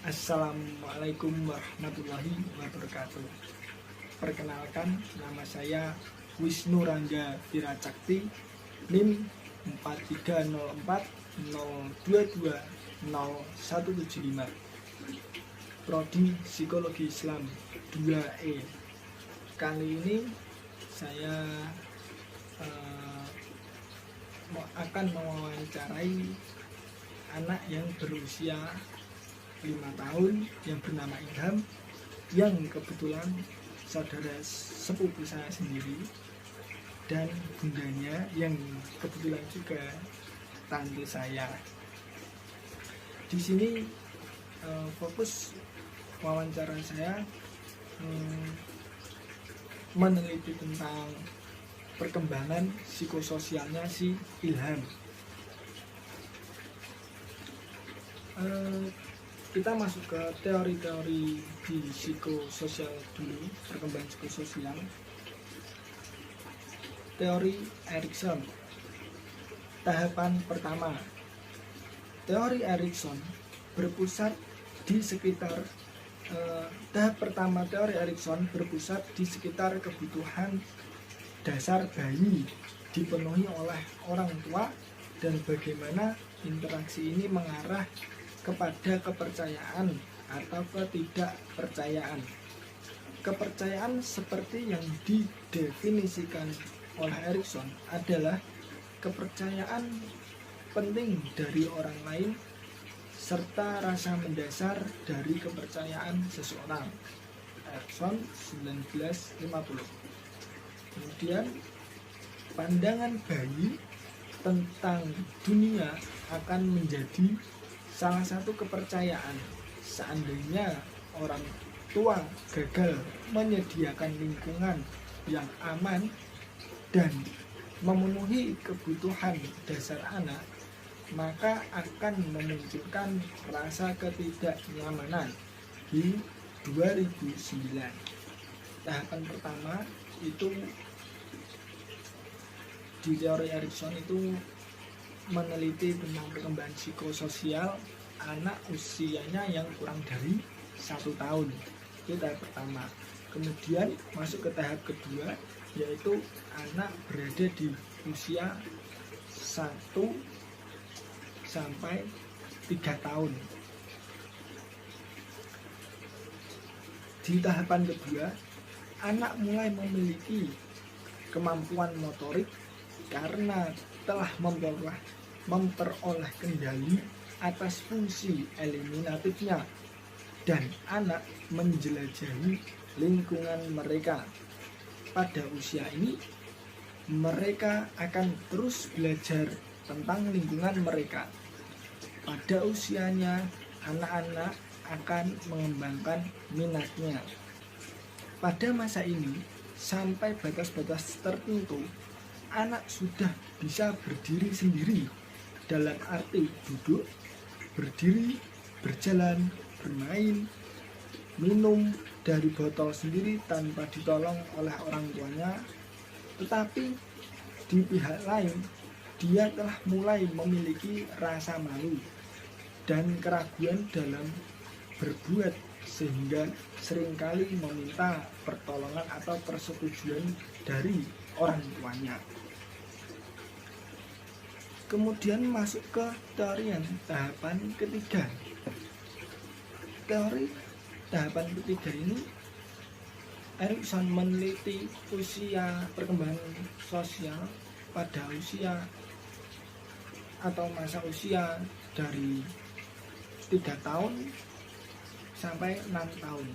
Assalamualaikum warahmatullahi wabarakatuh. Perkenalkan, nama saya Wisnu Rangga Viracakti, NIM 43040220175, Prodi Psikologi Islam 2E. Kali ini saya akan mewawancarai anak yang berusia 5 tahun yang bernama Ilham, yang kebetulan saudara sepupu saya sendiri, dan bundanya yang kebetulan juga tante saya. Di sini fokus wawancara saya meneliti tentang perkembangan psikososialnya si Ilham. Kita masuk ke teori-teori di psikososial dulu, perkembangan psikososial. Teori Erikson. Tahapan pertama. Teori Erikson berpusat di sekitar tahap pertama teori Erikson berpusat di sekitar kebutuhan dasar bayi dipenuhi oleh orang tua dan bagaimana interaksi ini mengarah kepada kepercayaan atau ketidakpercayaan. Kepercayaan seperti yang didefinisikan oleh Erikson adalah kepercayaan penting dari orang lain serta rasa mendasar dari kepercayaan seseorang. Erikson 1950. Kemudian pandangan bayi tentang dunia akan menjadi salah satu kepercayaan. Seandainya orang tua gagal menyediakan lingkungan yang aman dan memenuhi kebutuhan dasar anak, maka akan memunculkan rasa ketidaknyamanan di 2009. Tahapan pertama itu di teori Erikson itu meneliti tentang perkembangan psikososial anak usianya yang kurang dari 1 tahun. Itu tahap pertama. Kemudian masuk ke tahap kedua, yaitu anak berada di usia 1 sampai 3 tahun. Di tahapan kedua, anak mulai memiliki kemampuan motorik karena telah memperoleh kendali atas fungsi eliminatifnya, dan anak menjelajahi lingkungan mereka. Pada usia ini, mereka akan terus belajar tentang lingkungan mereka. Pada usianya, anak-anak akan mengembangkan minatnya. Pada masa ini, sampai batas-batas tertentu, anak sudah bisa berdiri sendiri, dalam arti duduk, berdiri, berjalan, bermain, minum dari botol sendiri tanpa ditolong oleh orang tuanya. Tetapi di pihak lain, dia telah mulai memiliki rasa malu dan keraguan dalam berbuat, sehingga seringkali meminta pertolongan atau persetujuan dari orang tuanya. Kemudian masuk ke teori yang tahapan ketiga. Teori tahapan ketiga ini, Erikson meneliti usia perkembangan sosial pada usia atau masa usia dari 3 tahun sampai 6 tahun.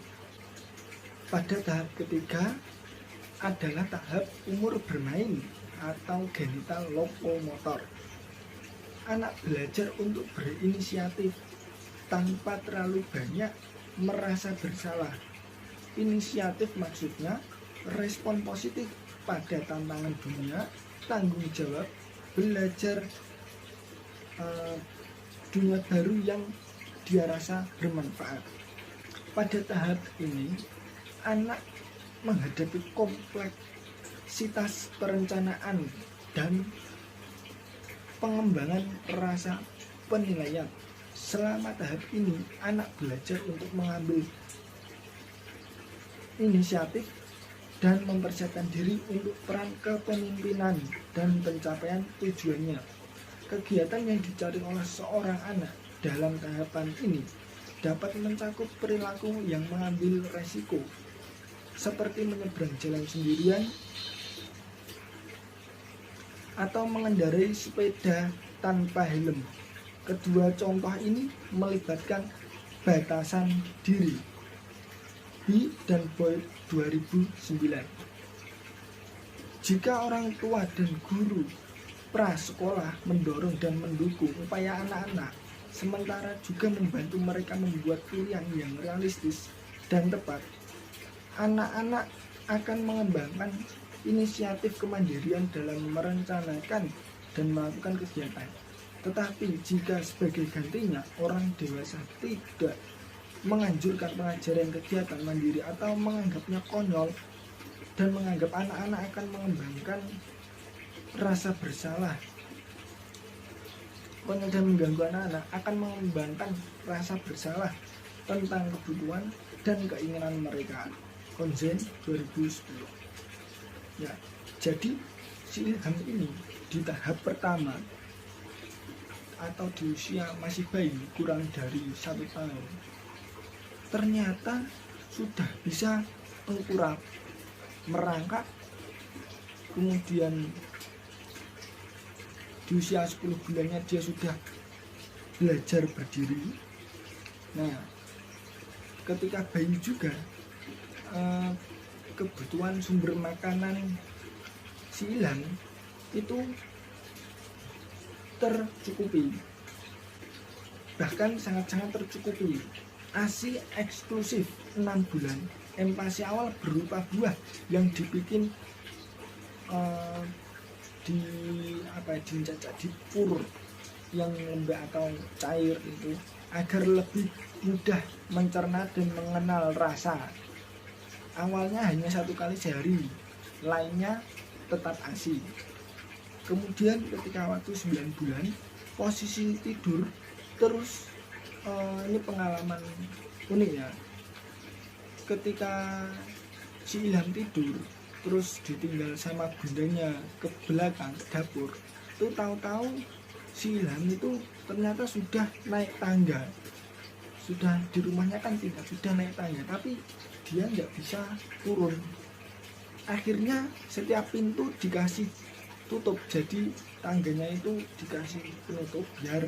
Pada tahap ketiga adalah tahap umur bermain atau genital lokomotor. Anak belajar untuk berinisiatif tanpa terlalu banyak merasa bersalah. Inisiatif maksudnya respon positif pada tantangan dunia, tanggung jawab, belajar dunia baru yang dia rasa bermanfaat. Pada tahap ini, anak menghadapi kompleksitas perencanaan dan pengembangan rasa penilaian Selama tahap ini, anak belajar untuk mengambil inisiatif dan mempersiapkan diri untuk peran kepemimpinan dan pencapaian tujuannya. Kegiatan yang dicari oleh seorang anak dalam tahapan ini dapat mencakup perilaku yang mengambil resiko, seperti menyeberang jalan sendirian atau mengendarai sepeda tanpa helm. Kedua contoh ini melibatkan batasan diri. B dan Boyd 2009. Jika orang tua dan guru prasekolah mendorong dan mendukung upaya anak-anak, sementara juga membantu mereka membuat pilihan yang realistis dan tepat, anak-anak akan mengembangkan inisiatif kemandirian dalam merencanakan dan melakukan kegiatan. Tetapi jika sebagai gantinya orang dewasa tidak menganjurkan pengajaran kegiatan mandiri atau menganggapnya konyol dan menganggap anak-anak akan mengembangkan rasa bersalah, konyol dan mengganggu anak-anak akan mengembangkan rasa bersalah tentang kebutuhan dan keinginan mereka. Konsen 2010. Ya, jadi si Ilham ini di tahap pertama atau di usia masih bayi kurang dari 1 tahun ternyata sudah bisa tengkurap, merangkak, kemudian di usia 10 bulannya dia sudah belajar berdiri. Nah, ketika bayi juga kebutuhan sumber makanan si Ilham itu tercukupi, bahkan sangat-sangat tercukupi. ASI eksklusif 6 bulan, empasi awal berupa buah yang dibikin dicacah di pur yang lembek atau cair itu agar lebih mudah mencerna dan mengenal rasa. Awalnya hanya 1 kali sehari, lainnya tetap ASI. Kemudian ketika waktu 9 bulan posisi tidur terus. Ini pengalaman unik ya. Ketika si Ilham tidur terus ditinggal sama bundanya ke belakang ke dapur, itu tahu-tahu si Ilham itu ternyata sudah naik tangga. Sudah di rumahnya kan tidak, sudah naik tangga, tapi dia nggak bisa turun. Akhirnya setiap pintu dikasih tutup, jadi tangganya itu dikasih penutup biar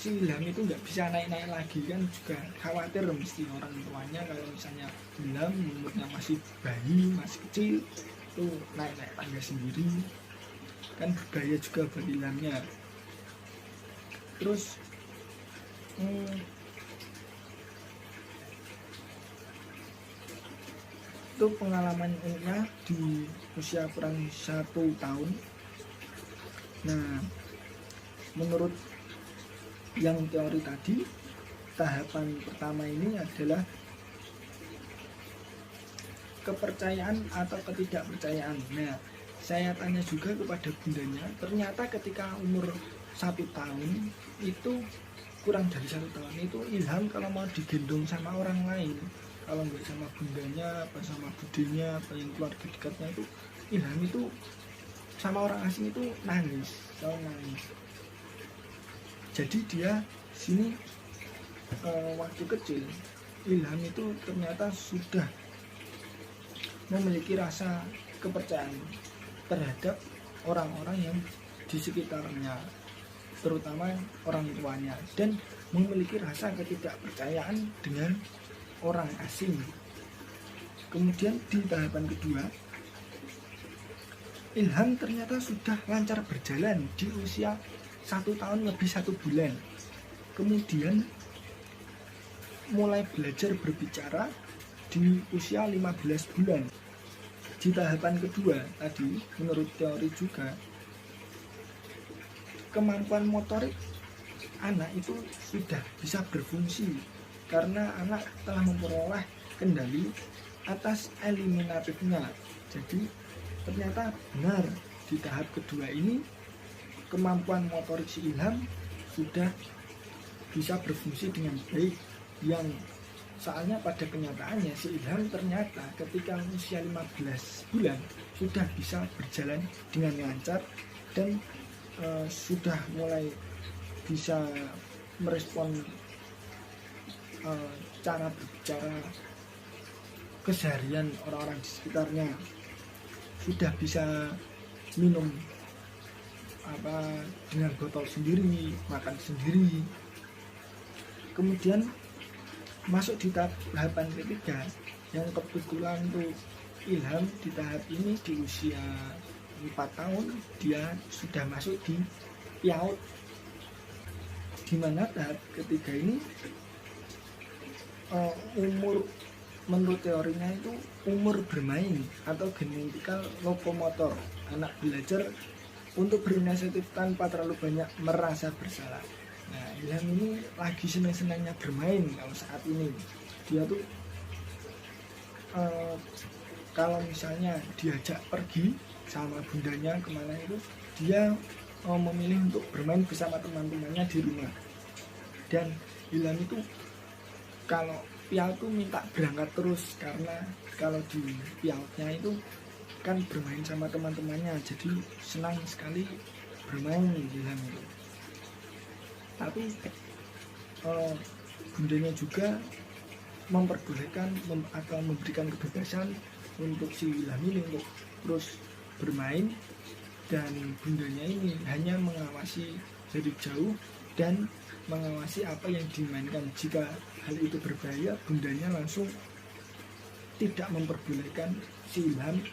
si Ilham itu nggak bisa naik-naik lagi. Kan juga khawatir mesti orang tuanya kalau misalnya Ilham umurnya masih bayi, masih kecil, itu naik-naik tangga sendiri kan berbahaya juga buat Ilhamnya. Terus itu pengalaman uniknya di usia kurang 1 tahun. Nah, menurut yang teori tadi, tahapan pertama ini adalah kepercayaan atau ketidakpercayaan. Nah, saya tanya juga kepada bundanya, ternyata ketika umur 1 tahun itu, kurang dari 1 tahun itu, Ilham kalau mau digendong sama orang lain, kalau nggak sama bundanya apa sama budenya apa yang keluarga dekatnya, itu Ilham itu sama orang asing itu nangis, selalu nangis. Jadi dia sini waktu kecil Ilham itu ternyata sudah memiliki rasa kepercayaan terhadap orang-orang yang di sekitarnya, terutama orang tuanya, dan memiliki rasa ketidakpercayaan dengan orang asing. Kemudian di tahapan kedua, Ilham ternyata sudah lancar berjalan di usia 1 tahun lebih 1 bulan. Kemudian mulai belajar berbicara di usia 15 bulan. Di tahapan kedua tadi, menurut teori juga, kemampuan motorik anak itu sudah bisa berfungsi karena anak telah memperoleh kendali atas eliminatifnya. Jadi ternyata benar di tahap kedua ini kemampuan motorik si Ilham sudah bisa berfungsi dengan baik, yang soalnya pada kenyataannya si Ilham ternyata ketika usia 15 bulan sudah bisa berjalan dengan lancar dan sudah mulai bisa merespon cara berbicara keseharian orang-orang di sekitarnya, sudah bisa minum dengan botol sendiri, makan sendiri. Kemudian masuk di tahapan ketiga, yang kebetulan tuh Ilham di tahap ini di usia 4 tahun dia sudah masuk di PIAUD, dimana tahap ketiga ini umur, menurut teorinya itu umur bermain atau genetikal lokomotor, anak belajar untuk berinisiatif tanpa terlalu banyak merasa bersalah. Nah, Ilham ini lagi senang-senangnya bermain kalau saat ini. Dia tuh kalau misalnya diajak pergi sama bundanya kemana itu, dia memilih untuk bermain bersama teman-temannya di rumah. Dan Ilham itu kalau PIAUD tuh minta berangkat terus, karena kalau di PIAUD-nya itu kan bermain sama teman-temannya, jadi senang sekali bermain Ilham itu. Tapi bundanya juga memperbolehkan atau memberikan kebebasan untuk si Ilham ini untuk terus bermain, dan bundanya ini hanya mengawasi dari jauh dan mengawasi apa yang dimainkan. Jika hal itu berbahaya, bundanya langsung tidak memperbolehkan si Ilham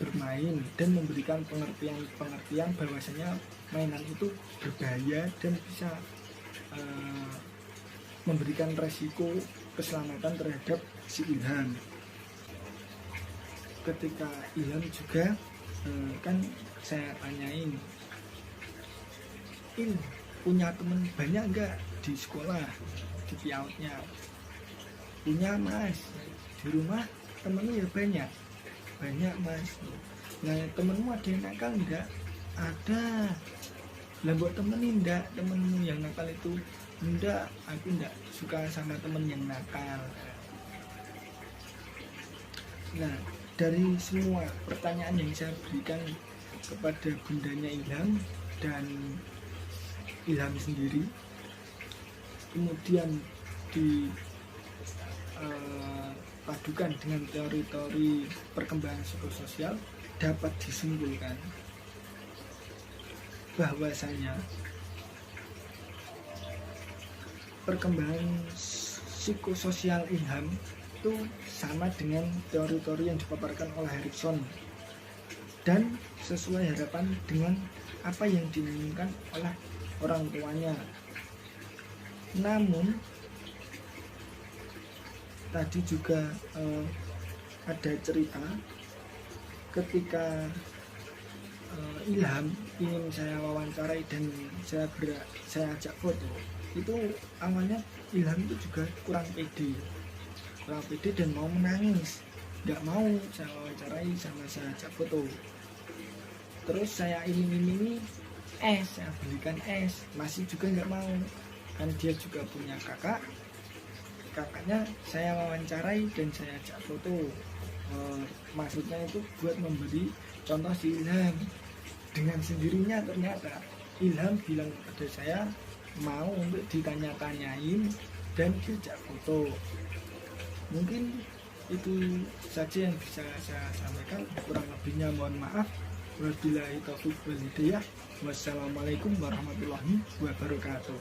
bermain dan memberikan pengertian bahwasanya mainan itu berbahaya dan bisa memberikan resiko keselamatan terhadap si Ilham. Ketika Ilham juga kan saya tanyain, punya teman banyak enggak di sekolah, di PIAUD-nya? Punya mas, di rumah temenmu ya banyak mas. Nah, temenmu ada yang nakal enggak? Ada. Lah buat temenin enggak temenmu yang nakal itu? Enggak, aku enggak suka sama temen yang nakal. Nah, dari semua pertanyaan yang saya berikan kepada bundanya Ilham dan Ilham sendiri, kemudian dipadukan dengan teori-teori perkembangan psikososial, dapat disimpulkan bahwasanya perkembangan psikososial Ilham itu sama dengan teori-teori yang dipaparkan oleh Erikson dan sesuai harapan dengan apa yang diinginkan oleh orang tuanya. Namun tadi juga ada cerita ketika Ilham ingin saya wawancarai dan saya ajak foto. Itu awalnya Ilham itu juga kurang pede dan mau menangis, nggak mau saya wawancarai sama saya ajak foto. Terus saya iming-imingi es, saya belikan es, masih juga nggak mau. Kan dia juga punya kakaknya saya wawancarai dan saya ajak foto. Maksudnya itu buat memberi contoh si Ilham. Dengan sendirinya ternyata Ilham bilang kepada saya mau untuk ditanya-tanyain dan diajak foto. Mungkin itu saja yang bisa saya sampaikan, kurang lebihnya mohon maaf. Wabillahi taufiq wal hidayah. Wassalamualaikum warahmatullahi wabarakatuh.